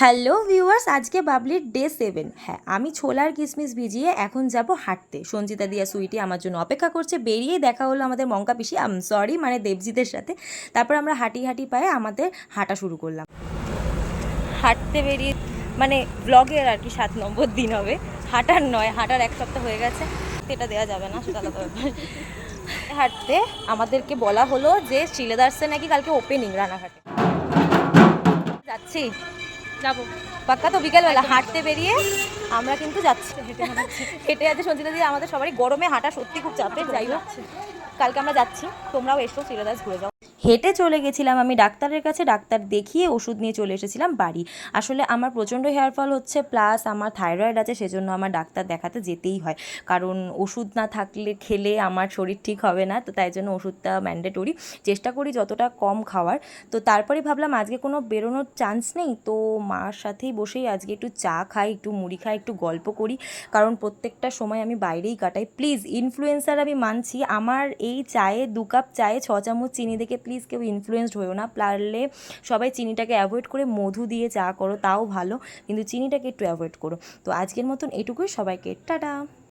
Hello viewers, আজকে বাবলির day 7। হ্যাঁ, আমি ছোলার কিশমিশ ভিজিয়ে এখন যাব হাঁটতে। সঞ্জিতা দিয়া সুইটি আমার জন্য অপেক্ষা করছে। বেরিয়েই দেখা হলো আমাদের মঙ্কা পিসি, সরি মানে দেবজিদের সাথে। তারপর আমরা হাঁটি পায়ে আমাদের হাঁটা শুরু করলাম। হাঁটতে বেরিয়ে মানে ব্লগের আর কি 7 নম্বর দিন হবে, হাঁটার নয়, হাঁটার 1 সপ্তাহ হয়ে গেছে। এটা দেওয়া যাবে না, সেটা আলাদা ব্যাপার। হাঁটতে আমাদেরকে বলা হলো যে শ্রীলেদার্সে নাকি কালকে ওপেনিং রানাঘাটে। যাচ্ছি, যাবো পাক্কা। তো বিকেলবেলা হাঁটতে বেরিয়ে আমরা কিন্তু যাচ্ছি, হেঁটে যাচ্ছে সঞ্চিতা দিয়ে। আমাদের সবারই গরমে হাঁটা সত্যি খুব চাপের। যাই হোক, কালকে আমরা যাচ্ছি, তোমরাও এসো, শ্রীলেদার্স ঘুরে যাও। হেঁটে চলে গেছিলাম আমি ডাক্তারের কাছে, ডাক্তার দেখিয়ে ওষুধ নিয়ে চলে এসেছিলাম বাড়ি। আসলে আমার প্রচণ্ড হেয়ার ফল হচ্ছে, প্লাস আমার থাইরয়েড আছে, সেজন্য আমার ডাক্তার দেখাতে যেতেই হয়। কারণ ওষুধ না থাকলে খেলে আমার শরীর ঠিক হবে না, তো তাই জন্য ওষুধটা ম্যান্ডেটরি। চেষ্টা করি যতটা কম খাওয়ার। তো তারপরে ভাবলাম আজকে কোনো বেরোনোর চান্স নেই, তো মার সাথেই বসেই আজকে একটু চা খাই, একটু মুড়ি খাই, একটু গল্প করি। কারণ প্রত্যেকটা সময় আমি বাইরেই কাটাই। প্লিজ ইনফ্লুয়েন্সার আমি মানছি, আমার এই চায়ে 2 কাপ চায়ে 6 চামচ চিনি দেখে প্লিজ কেউ ইনফ্লুয়েসড হয়েও না। পারলে সবাই চিনিটাকে অ্যাভয়েড করে মধু দিয়ে চা করো, তাও ভালো, কিন্তু চিনিটাকে একটু অ্যাভয়েড করো। তো আজকের মতন এটুকুই, সবাইকে টাটা।